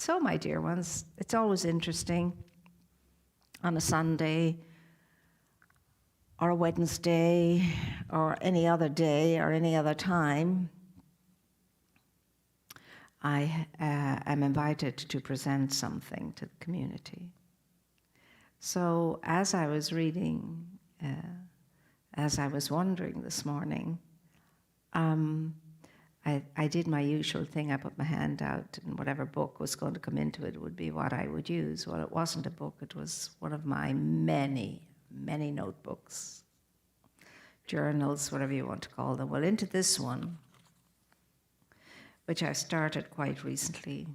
So, my dear ones, it's always interesting on a Sunday or a Wednesday or any other day or any other time, I am invited to present something to the community. So as I was reading, as I was wondering this morning, I did my usual thing. I put my hand out, and whatever book was going to come into it would be what I would use. Well, it wasn't a book. It was one of my many, many notebooks, journals, whatever you want to call them. Well, into this one, which I started quite recently,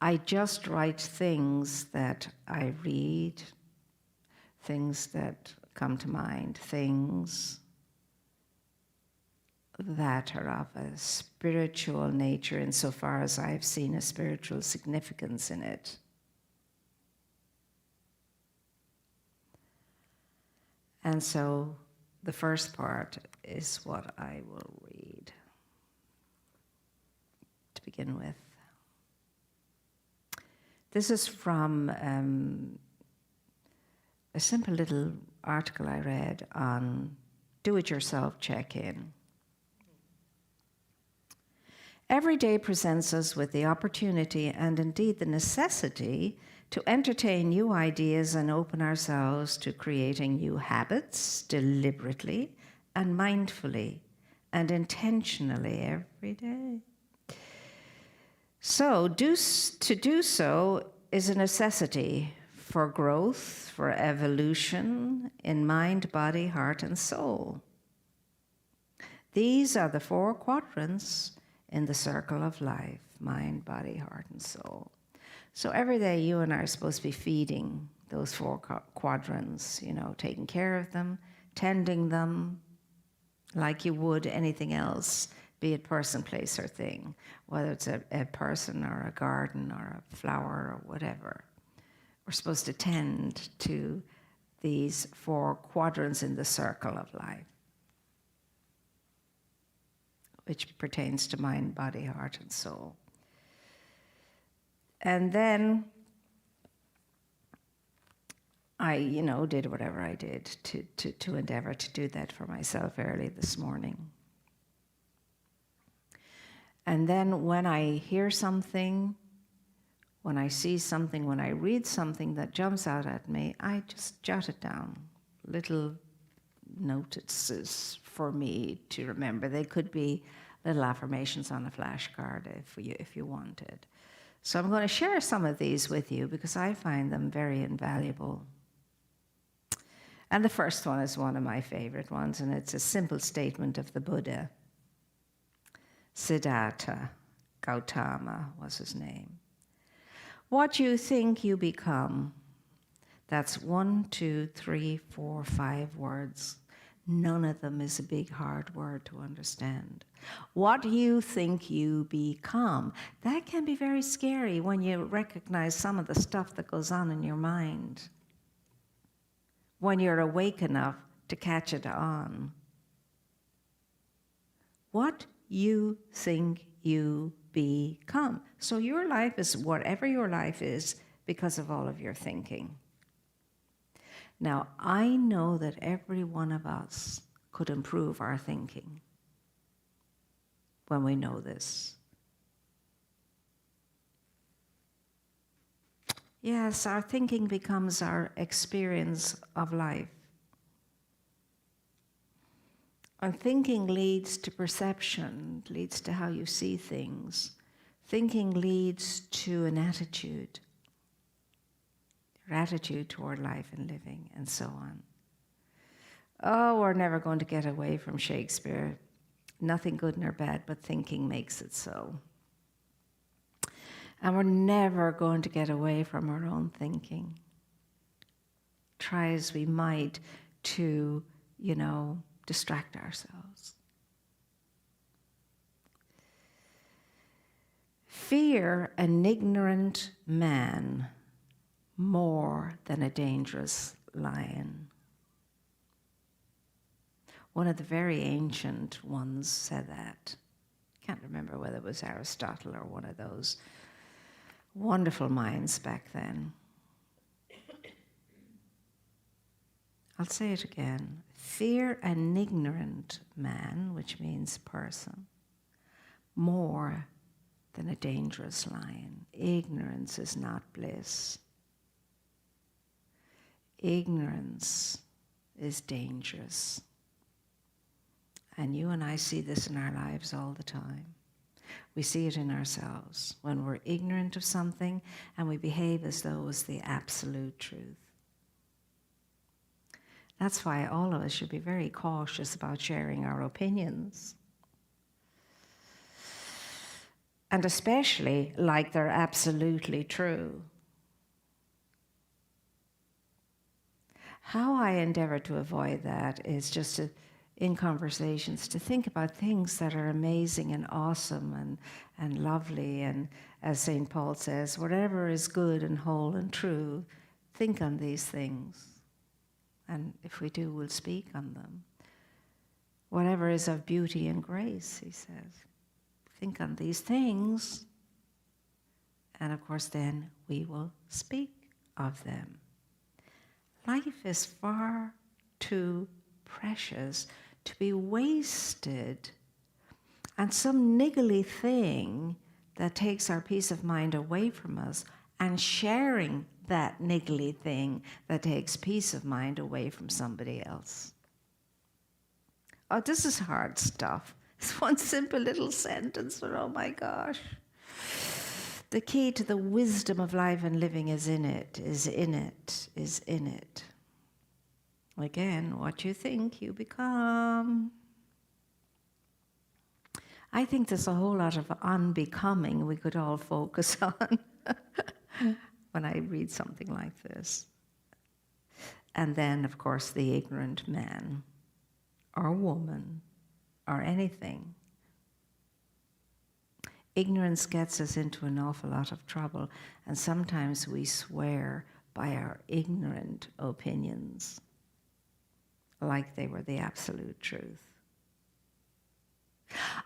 I just write things that I read, things that come to mind, things that are of a spiritual nature insofar as I've seen a spiritual significance in it. And so the first part is what I will read to begin with. This is from a simple little article I read on do-it-yourself check-in. Every day presents us with the opportunity and indeed the necessity to entertain new ideas and open ourselves to creating new habits deliberately and mindfully and intentionally every day. So to do so is a necessity for growth, for evolution in mind, body, heart, and soul. These are the 4 quadrants in the circle of life: mind, body, heart, and soul. So every day you and I are supposed to be feeding those 4 quadrants, taking care of them, tending them like you would anything else, be it person, place, or thing, whether it's a person or a garden or a flower or whatever. We're supposed to tend to these 4 quadrants in the circle of life, which pertains to mind, body, heart, and soul. And then I, did whatever I did to endeavor to do that for myself early this morning. And then when I hear something, when I see something, when I read something that jumps out at me, I just jot it down. Little notices for me to remember. They could be little affirmations on a flashcard if you wanted. So I'm going to share some of these with you because I find them very invaluable. And the first one is one of my favorite ones, and it's a simple statement of the Buddha. Siddhartha Gautama was his name. What you think you become. That's 1, 2, 3, 4, 5 words. None of them is a big, hard word to understand. What you think you become. That can be very scary when you recognize some of the stuff that goes on in your mind, when you're awake enough to catch it on. What you think you become. So your life is whatever your life is because of all of your thinking. Now, I know that every one of us could improve our thinking when we know this. Yes, our thinking becomes our experience of life. And thinking leads to perception, leads to how you see things. Thinking leads to an attitude. Your attitude toward life and living, and so on. Oh, we're never going to get away from Shakespeare. Nothing good nor bad, but thinking makes it so. And we're never going to get away from our own thinking. Try as we might to, distract ourselves. Fear an ignorant man more than a dangerous lion. One of the very ancient ones said that. Can't remember whether it was Aristotle or one of those Wonderful minds back then. I'll say it again. Fear an ignorant man, which means person, more than a dangerous lion. Ignorance is not bliss. Ignorance is dangerous. And you and I see this in our lives all the time. We see it in ourselves when we're ignorant of something and we behave as though it was the absolute truth. That's why all of us should be very cautious about sharing our opinions. And especially like they're absolutely true. How I endeavor to avoid that is just to, in conversations, to think about things that are amazing and awesome and lovely. And as St. Paul says, whatever is good and whole and true, think on these things. And if we do, we'll speak on them. Whatever is of beauty and grace, he says. Think on these things. And of course, then we will speak of them. Life is far too precious to be wasted on some niggly thing that takes our peace of mind away from us and sharing that niggly thing that takes peace of mind away from somebody else. Oh, this is hard stuff. It's one simple little sentence, but oh my gosh. The key to the wisdom of life and living is in it, is in it, is in it. Again, what you think, you become. I think there's a whole lot of unbecoming we could all focus on when I read something like this. And then, of course, the ignorant man or woman or anything. Ignorance gets us into an awful lot of trouble, and sometimes we swear by our ignorant opinions like they were the absolute truth.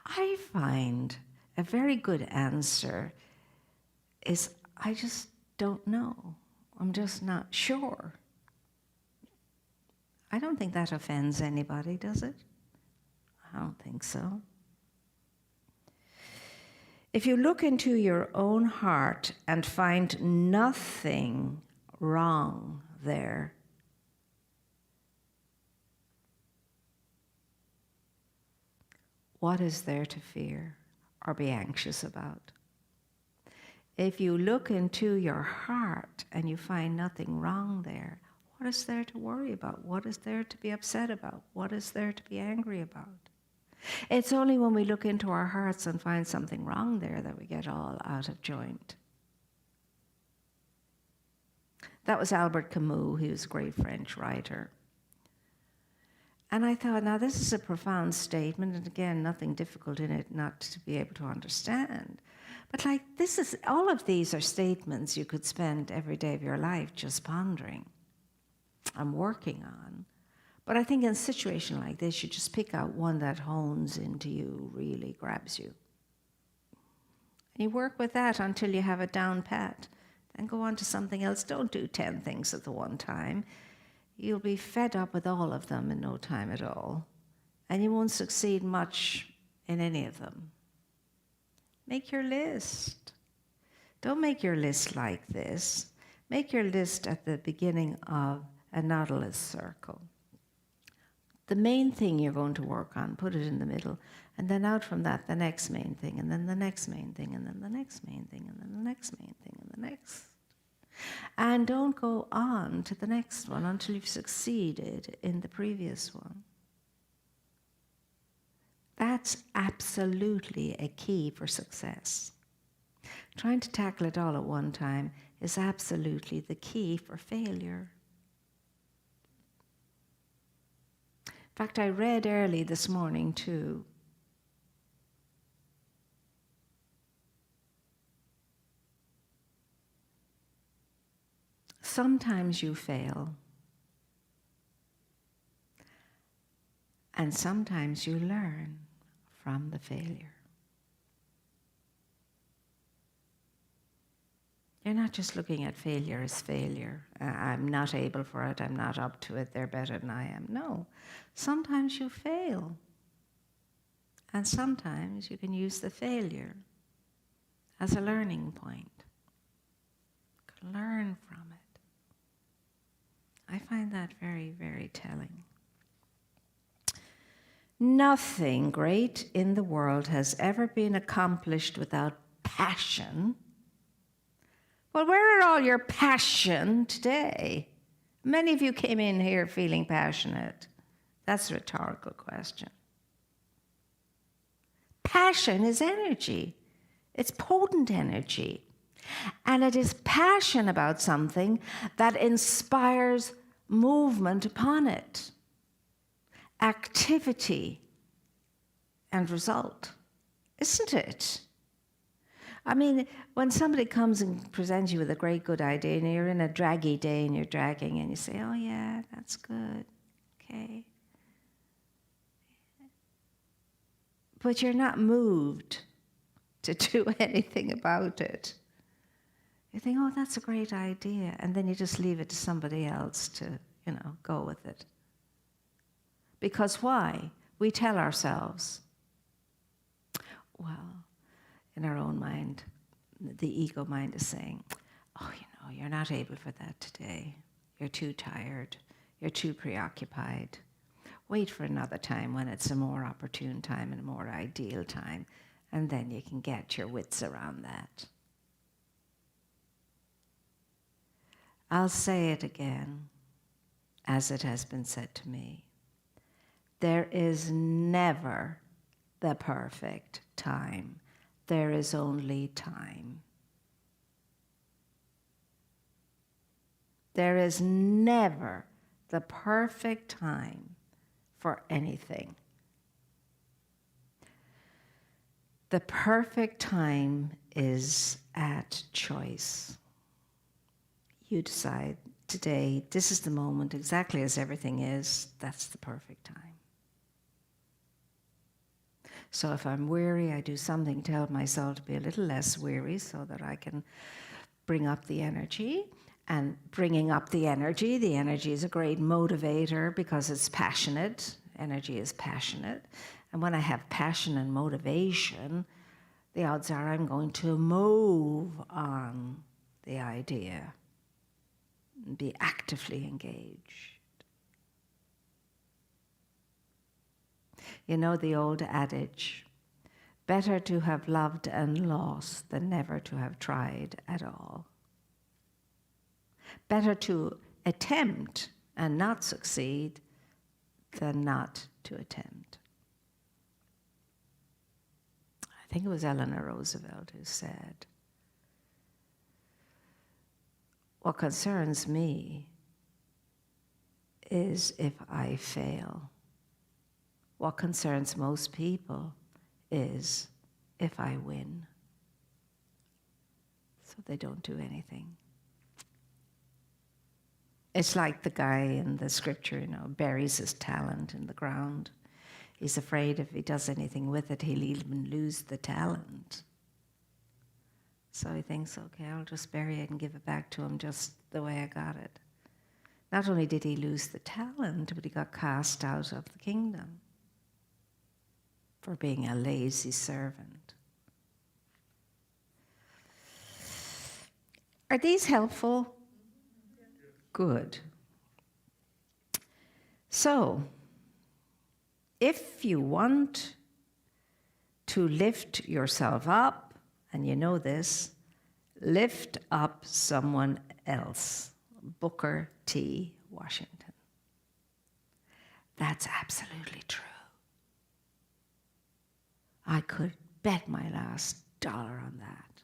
I find a very good answer is, I just don't know. I'm just not sure. I don't think that offends anybody, does it? I don't think so. If you look into your own heart and find nothing wrong there, what is there to fear or be anxious about? If you look into your heart and you find nothing wrong there, what is there to worry about? What is there to be upset about? What is there to be angry about? It's only when we look into our hearts and find something wrong there that we get all out of joint. That was Albert Camus. He was a great French writer. And I thought, now this is a profound statement, and again, nothing difficult in it not to be able to understand. But like, this is, all of these are statements you could spend every day of your life just pondering and working on. But I think in a situation like this, you just pick out one that hones into you, really grabs you. And you work with that until you have it down pat. Then go on to something else. Don't do 10 things at the one time. You'll be fed up with all of them in no time at all. And you won't succeed much in any of them. Make your list. Don't make your list like this. Make your list at the beginning of a Nautilus circle. The main thing you're going to work on, put it in the middle, and then out from that, the next main thing, and then the next main thing, and then the next main thing, and then the next main thing, and the next. And don't go on to the next one until you've succeeded in the previous one. That's absolutely a key for success. Trying to tackle it all at one time is absolutely the key for failure. In fact, I read early this morning too. Sometimes you fail, and sometimes you learn from the failure. You're not just looking at failure as failure. I'm not able for it, I'm not up to it, they're better than I am. No, sometimes you fail. And sometimes you can use the failure as a learning point. You can learn from it. I find that very, very telling. Nothing great in the world has ever been accomplished without passion. Well, where are all your passion today? Many of you came in here feeling passionate. That's a rhetorical question. Passion is energy. It's potent energy. And it is passion about something that inspires movement upon it, activity and result, isn't it? I mean, when somebody comes and presents you with a great good idea and you're in a draggy day and you're dragging and you say, oh yeah, that's good, okay. But you're not moved to do anything about it. You think, oh, that's a great idea. And then you just leave it to somebody else to, go with it. Because why? We tell ourselves, well, in our own mind, the ego mind is saying, oh, you're not able for that today. You're too tired. You're too preoccupied. Wait for another time when it's a more opportune time and a more ideal time, and then you can get your wits around that. I'll say it again, as it has been said to me. There is never the perfect time. There is only time. There is never the perfect time for anything. The perfect time is at choice. You decide today, this is the moment, exactly as everything is, that's the perfect time. So if I'm weary, I do something to help myself to be a little less weary so that I can bring up the energy. And bringing up the energy is a great motivator because it's passionate. Energy is passionate. And when I have passion and motivation, the odds are I'm going to move on the idea and be actively engaged. You know the old adage, better to have loved and lost than never to have tried at all. Better to attempt and not succeed than not to attempt. I think it was Eleanor Roosevelt who said, what concerns me is if I fail. What concerns most people is if I win. So they don't do anything. It's like the guy in the scripture, buries his talent in the ground. He's afraid if he does anything with it, he'll even lose the talent. So he thinks, okay, I'll just bury it and give it back to him just the way I got it. Not only did he lose the talent, but he got cast out of the kingdom for being a lazy servant. Are these helpful? Good. So, if you want to lift yourself up, and you know this, lift up someone else. Booker T. Washington. That's absolutely true. I could bet my last dollar on that.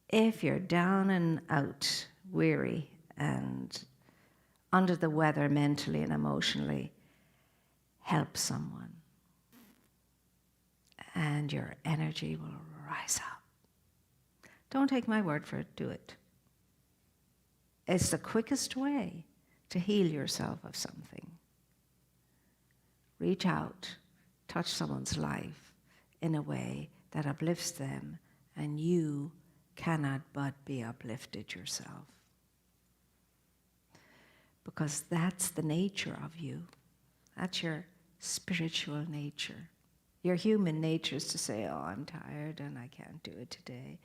If you're down and out, weary, and under the weather mentally and emotionally, help someone. And your energy will rise up. Don't take my word for it, do it. It's the quickest way to heal yourself of something. Reach out, touch someone's life in a way that uplifts them and you cannot but be uplifted yourself. Because that's the nature of you. That's your spiritual nature. Your human nature is to say, oh, I'm tired and I can't do it today.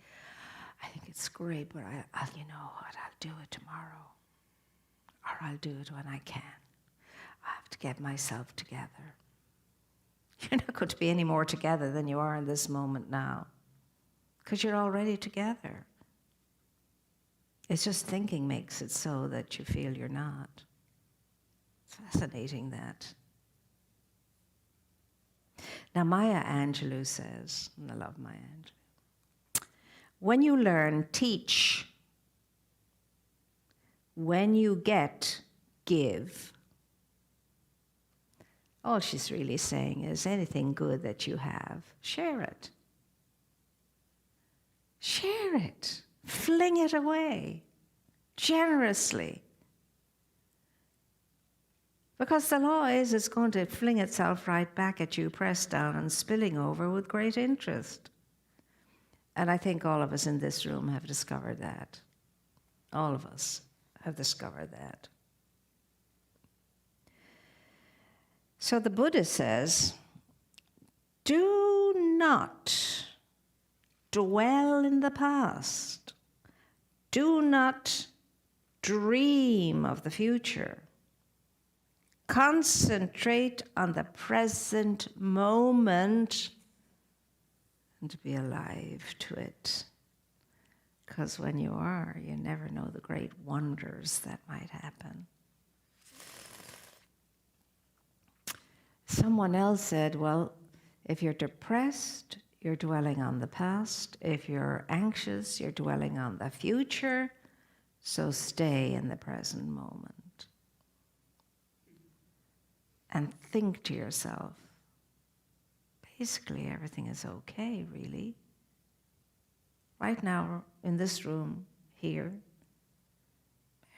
I think it's great, but I'll you know what, I'll do it tomorrow. Or I'll do it when I can. I have to get myself together. You're not going to be any more together than you are in this moment now, because you're already together. It's just thinking makes it so that you feel you're not. It's fascinating, that. Now, Maya Angelou says, and I love Maya Angelou, when you learn, teach. When you get, give. All she's really saying is anything good that you have, share it. Share it. Fling it away generously. Because the law is it's going to fling itself right back at you, pressed down and spilling over with great interest. And I think all of us in this room have discovered that. All of us have discovered that. So the Buddha says, do not dwell in the past. Do not dream of the future. Concentrate on the present moment and be alive to it. Because when you are, you never know the great wonders that might happen. Someone else said, well, if you're depressed, you're dwelling on the past. If you're anxious, you're dwelling on the future. So stay in the present moment. And think to yourself, basically everything is okay, really. Right now, in this room here,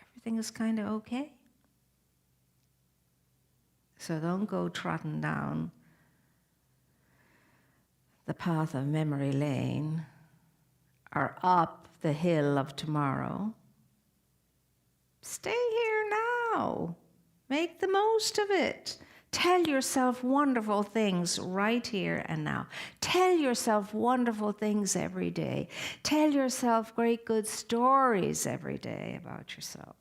everything is kind of okay. So don't go trotting down the path of memory lane or up the hill of tomorrow. Stay here now. Make the most of it. Tell yourself wonderful things right here and now. Tell yourself wonderful things every day. Tell yourself great good stories every day about yourself.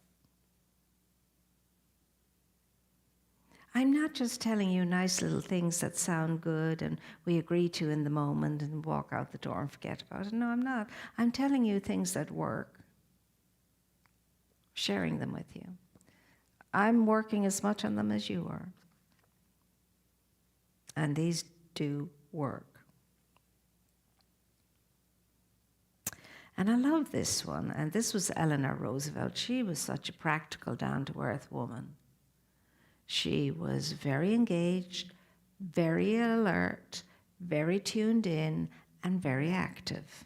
I'm not just telling you nice little things that sound good and we agree to in the moment and walk out the door and forget about it. No, I'm not. I'm telling you things that work. Sharing them with you. I'm working as much on them as you are. And these do work. And I love this one. And this was Eleanor Roosevelt. She was such a practical, down-to-earth woman. She was very engaged, very alert, very tuned in, and very active.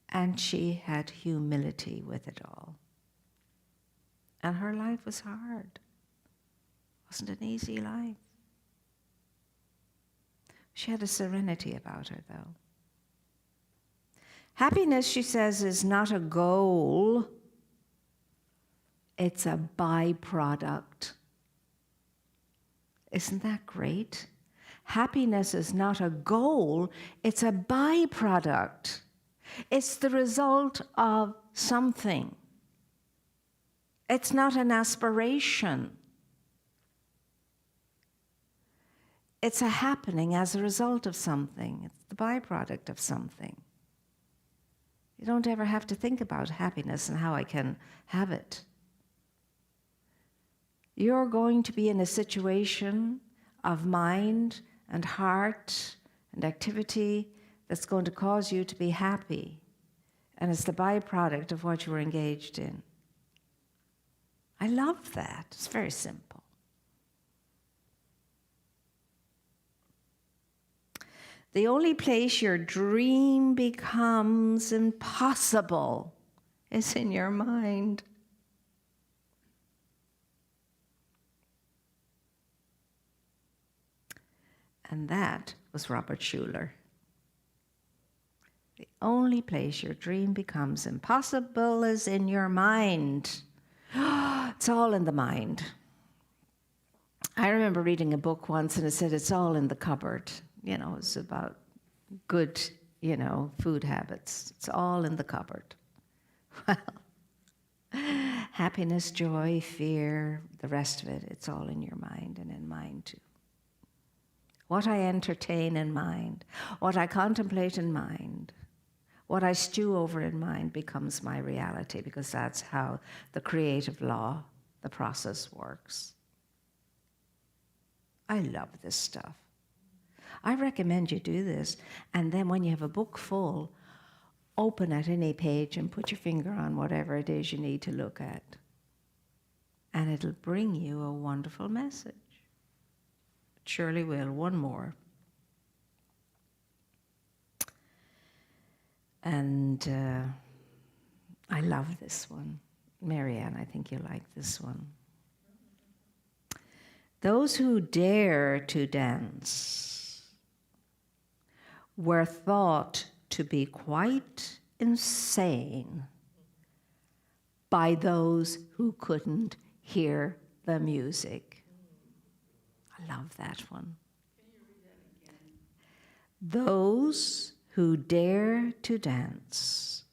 And she had humility with it all. And her life was hard. It wasn't an easy life. She had a serenity about her, though. Happiness, she says, is not a goal. It's a byproduct. Isn't that great? Happiness is not a goal, it's a byproduct. It's the result of something. It's not an aspiration. It's a happening as a result of something. It's the byproduct of something. You don't ever have to think about happiness and how I can have it. You're going to be in a situation of mind and heart and activity that's going to cause you to be happy. And it's the byproduct of what you were engaged in. I love that. It's very simple. The only place your dream becomes impossible is in your mind. And that was Robert Schuller. The only place your dream becomes impossible is in your mind. It's all in the mind. I remember reading a book once and it said it's all in the cupboard. You know, it's about good, food habits. It's all in the cupboard. Well, happiness, joy, fear, the rest of it, it's all in your mind and in mine too. What I entertain in mind, what I contemplate in mind, what I stew over in mind becomes my reality, because that's how the creative law, the process works. I love this stuff. I recommend you do this, and then when you have a book full, open at any page and put your finger on whatever it is you need to look at. And it'll bring you a wonderful message. It surely will. One more. And I love this one. Marianne, I think you'll like this one. Those who dare to dance were thought to be quite insane by those who couldn't hear the music. I love that one. Those who dare to dance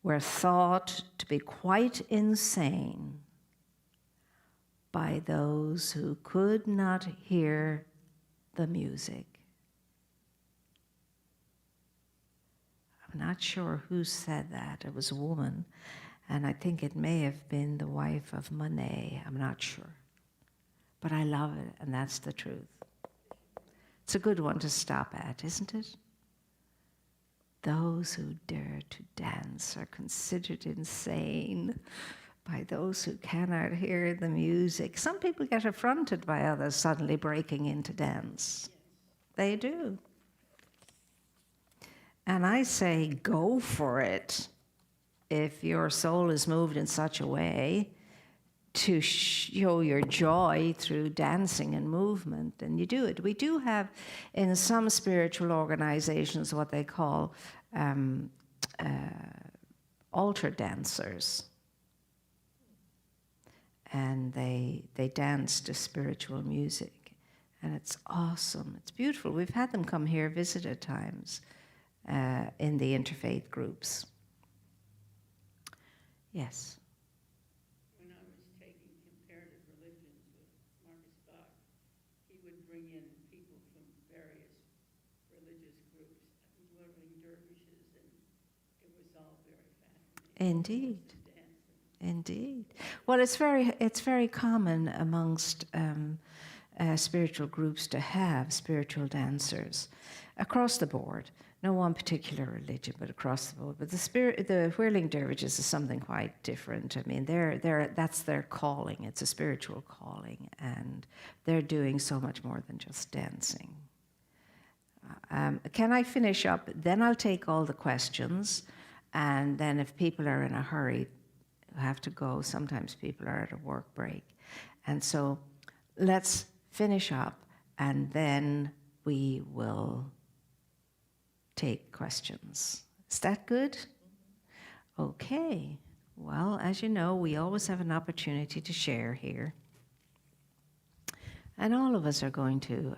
were thought to be quite insane by those who could not hear the music. I'm not sure who said that. It was a woman, and I think it may have been the wife of Monet. I'm not sure. But I love it, and that's the truth. It's a good one to stop at, isn't it? Those who dare to dance are considered insane by those who cannot hear the music. Some people get affronted by others suddenly breaking into dance. They do. And I say, go for it. If your soul is moved in such a way to show your joy through dancing and movement, and you do it. We do have in some spiritual organizations what they call altar dancers. And they dance to spiritual music. And it's awesome. It's beautiful. We've had them come here visit at times in the interfaith groups. Yes. When I was taking comparative religions with Marcus Bach, he would bring in people from various religious groups, whirling dervishes, and it was all very fascinating. Indeed. Indeed. Well, it's very common amongst spiritual groups to have spiritual dancers across the board. No one particular religion, but across the board. But the whirling dervishes is something quite different. I mean, that's their calling. It's a spiritual calling, and they're doing so much more than just dancing. Can I finish up? Then I'll take all the questions, and then if people are in a hurry, have to go. Sometimes people are at a work break. And so let's finish up, and then we will take questions. Is that good? Okay. Well, as you know, we always have an opportunity to share here. And all of us are going to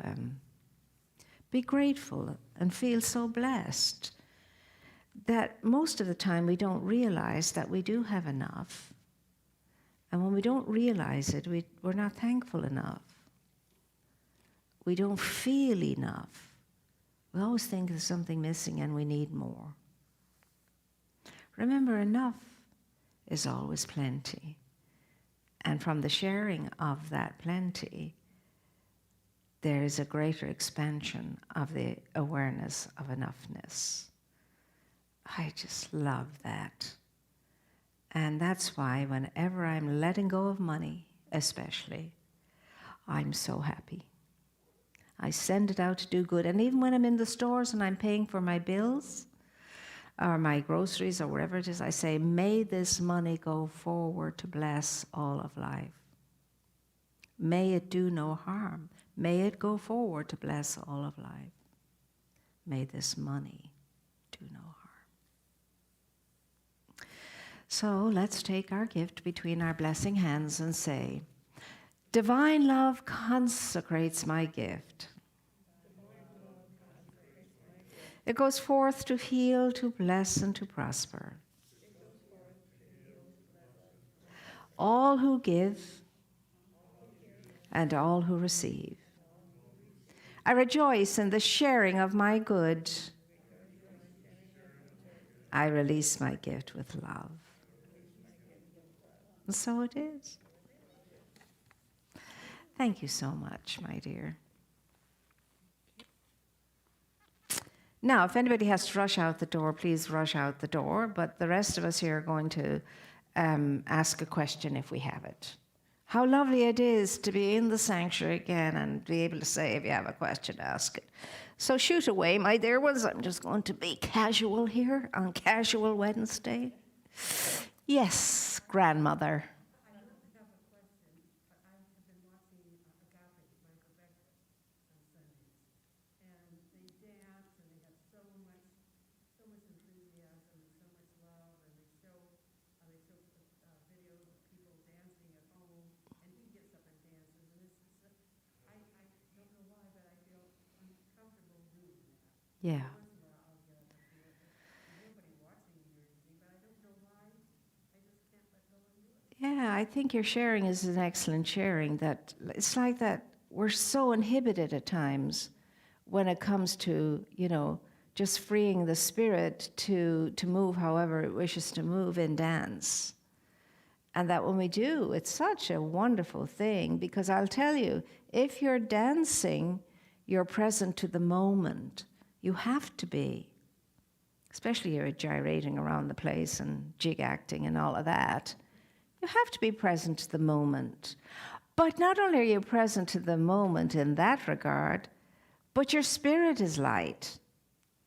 be grateful and feel so blessed that most of the time we don't realize that we do have enough. And when we don't realize it, we're not thankful enough. We don't feel enough. We always think there's something missing and we need more. Remember, enough is always plenty. And from the sharing of that plenty, there is a greater expansion of the awareness of enoughness. I just love that. And that's why whenever I'm letting go of money, especially, I'm so happy. I send it out to do good. And even when I'm in the stores and I'm paying for my bills or my groceries or wherever it is, I say, may this money go forward to bless all of life. May it do no harm. May it go forward to bless all of life. May this money do no harm. So let's take our gift between our blessing hands and say, Divine love consecrates my gift. It goes forth to heal, to bless, and to prosper. All who give and all who receive. I rejoice in the sharing of my good. I release my gift with love. And so it is. Thank you so much, my dear. Now, if anybody has to rush out the door, please rush out the door. But the rest of us here are going to ask a question if we have it. How lovely it is to be in the sanctuary again and be able to say, if you have a question, ask it. So shoot away, my dear ones. I'm just going to be casual here on Casual Wednesday. Yes, grandmother. Yeah. Yeah, I think your sharing is an excellent sharing. That it's like that we're so inhibited at times when it comes to, just freeing the spirit to move however it wishes to move in dance. And that when we do, it's such a wonderful thing, because I'll tell you, if you're dancing, you're present to the moment. You have to be. Especially you're gyrating around the place and jig acting and all of that. You have to be present to the moment. But not only are you present to the moment in that regard, but your spirit is light.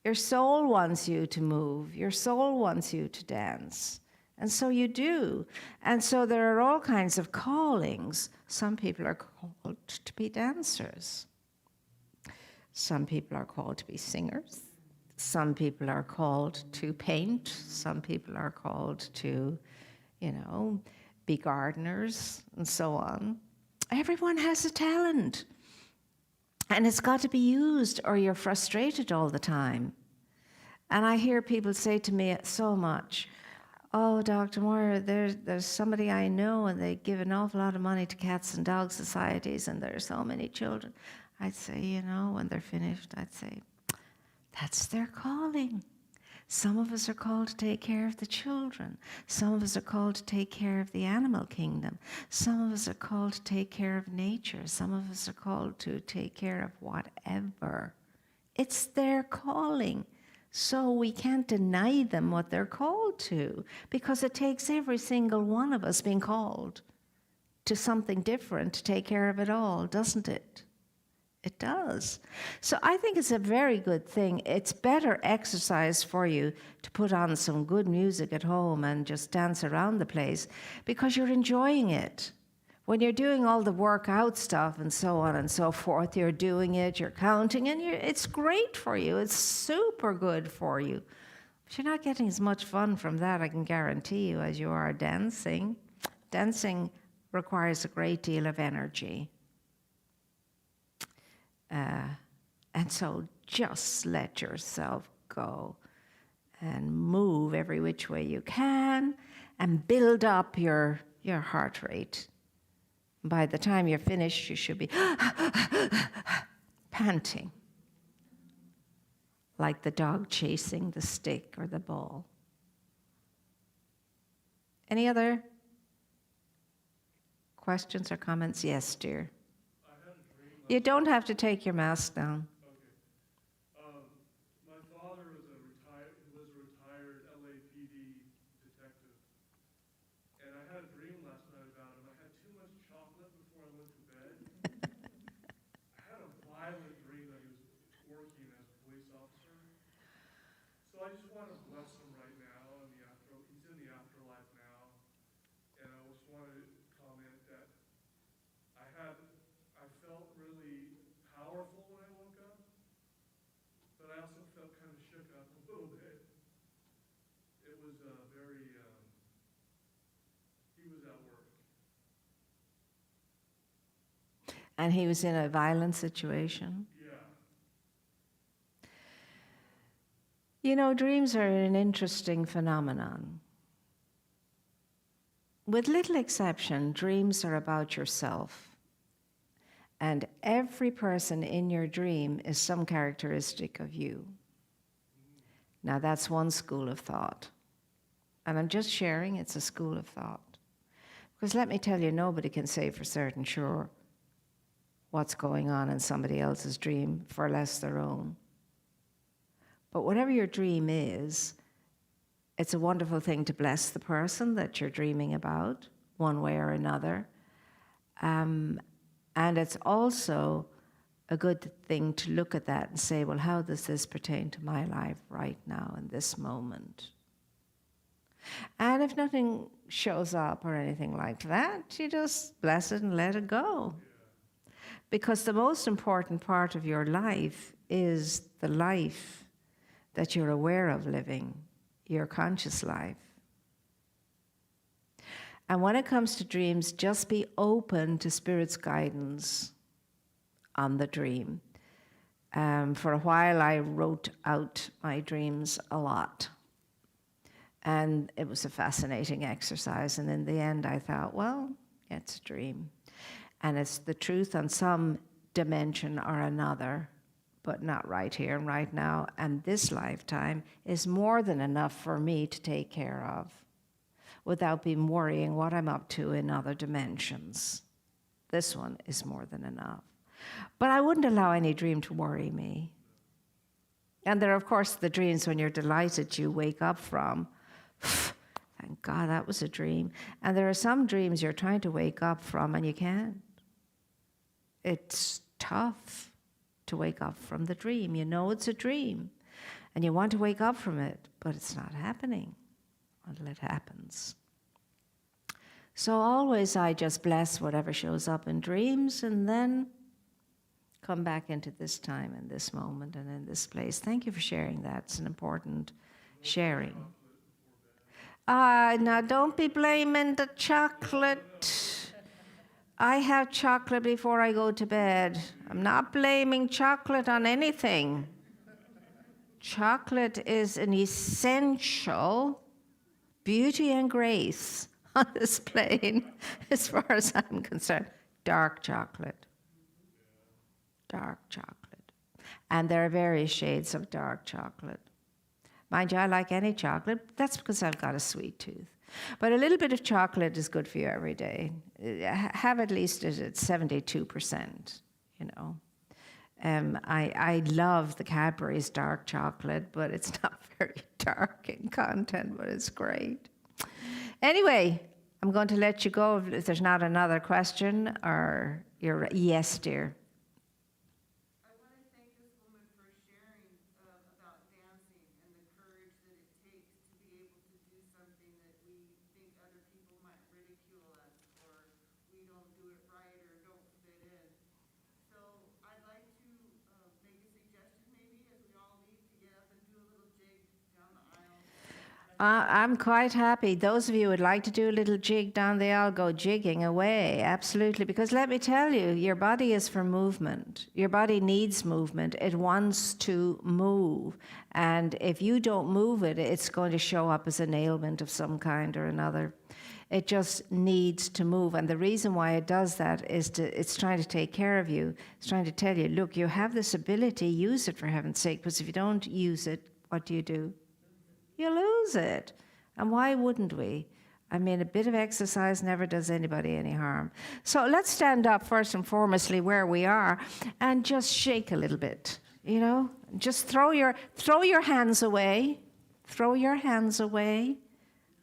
Your soul wants you to move. Your soul wants you to dance. And so you do. And so there are all kinds of callings. Some people are called to be dancers. Some people are called to be singers. Some people are called to paint. Some people are called to, be gardeners and so on. Everyone has a talent. And it's got to be used or you're frustrated all the time. And I hear people say to me so much, oh, Dr. Moira, there's somebody I know and they give an awful lot of money to cats and dog societies and there are so many children. I'd say, when they're finished, I'd say, that's their calling. Some of us are called to take care of the children. Some of us are called to take care of the animal kingdom. Some of us are called to take care of nature. Some of us are called to take care of whatever. It's their calling. So we can't deny them what they're called to, because it takes every single one of us being called to something different to take care of it all, doesn't it? It does. So I think it's a very good thing. It's better exercise for you to put on some good music at home and just dance around the place because you're enjoying it. When you're doing all the workout stuff and so on and so forth, you're doing it, you're counting, and it's great for you. It's super good for you. But you're not getting as much fun from that, I can guarantee you, as you are dancing. Dancing requires a great deal of energy. And so just let yourself go and move every which way you can and build up your heart rate. By the time you're finished, you should be panting like the dog chasing the stick or the ball. Any other questions or comments? Yes, dear. You don't have to take your mask down. Okay. My father was a retired LAPD detective, and I had a dream last night about him. I had too much chocolate before I went to bed. I had a violent dream that he was working as a police officer. So I just want to bless him right now. He's in the afterlife now, and I just wanted to comment that I felt really powerful when I woke up, but I also felt kind of shook up a little bit. It was very And he was in a violent situation. Yeah. You know, dreams are an interesting phenomenon. With little exception, dreams are about yourself. And every person in your dream is some characteristic of you. Now, that's one school of thought. And I'm just sharing, it's a school of thought. Because let me tell you, nobody can say for certain sure what's going on in somebody else's dream, for less their own. But whatever your dream is, it's a wonderful thing to bless the person that you're dreaming about, one way or another. And it's also a good thing to look at that and say, well, how does this pertain to my life right now in this moment? And if nothing shows up or anything like that, you just bless it and let it go. Because the most important part of your life is the life that you're aware of living, your conscious life. And when it comes to dreams, just be open to Spirit's guidance on the dream. For a while, I wrote out my dreams a lot. And it was a fascinating exercise. And in the end, I thought, well, it's a dream. And it's the truth on some dimension or another, but not right here and right now. And this lifetime is more than enough for me to take care of without being worrying what I'm up to in other dimensions. This one is more than enough. But I wouldn't allow any dream to worry me. And there are, of course, the dreams when you're delighted you wake up from. Thank God that was a dream. And there are some dreams you're trying to wake up from and you can't. It's tough to wake up from the dream. You know it's a dream. And you want to wake up from it, but it's not happening until it happens. So always I just bless whatever shows up in dreams and then come back into this time and this moment and in this place. Thank you for sharing that. It's an important sharing. Now don't be blaming the chocolate. I have chocolate before I go to bed. I'm not blaming chocolate on anything. Chocolate is an essential beauty and grace on this plane, as far as I'm concerned. Dark chocolate. Dark chocolate. And there are various shades of dark chocolate. Mind you, I like any chocolate. That's because I've got a sweet tooth. But a little bit of chocolate is good for you every day. Have at least it at 72%, you know. I love the Cadbury's dark chocolate, but it's not very dark in content, but it's great. Anyway, I'm going to let you go if there's not another question or you're, yes, dear. I'm quite happy. Those of you who would like to do a little jig down the aisle, go jigging away, absolutely. Because let me tell you, your body is for movement. Your body needs movement. It wants to move. And if you don't move it, it's going to show up as an ailment of some kind or another. It just needs to move. And the reason why it does that is it's trying to take care of you. It's trying to tell you, look, you have this ability, use it for heaven's sake. Because if you don't use it, what do? You lose it. And why wouldn't we? I mean, a bit of exercise never does anybody any harm. So let's stand up first and foremostly where we are and just shake a little bit, you know? Just throw your hands away. Throw your hands away.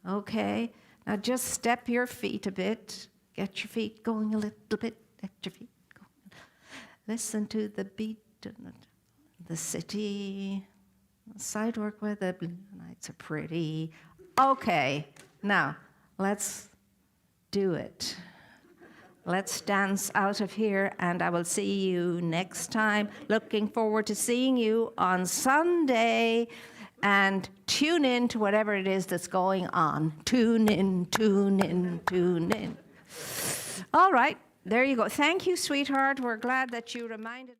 Okay. Now just step your feet a bit. Get your feet going a little bit. Get your feet going. Listen to the beat and the city. Sidework where the blue nights are pretty. Okay, now let's do it. Let's dance out of here, and I will see you next time. Looking forward to seeing you on Sunday, and tune in to whatever it is that's going on. Tune in, tune in, tune in. All right. There you go. Thank you, sweetheart. We're glad that you reminded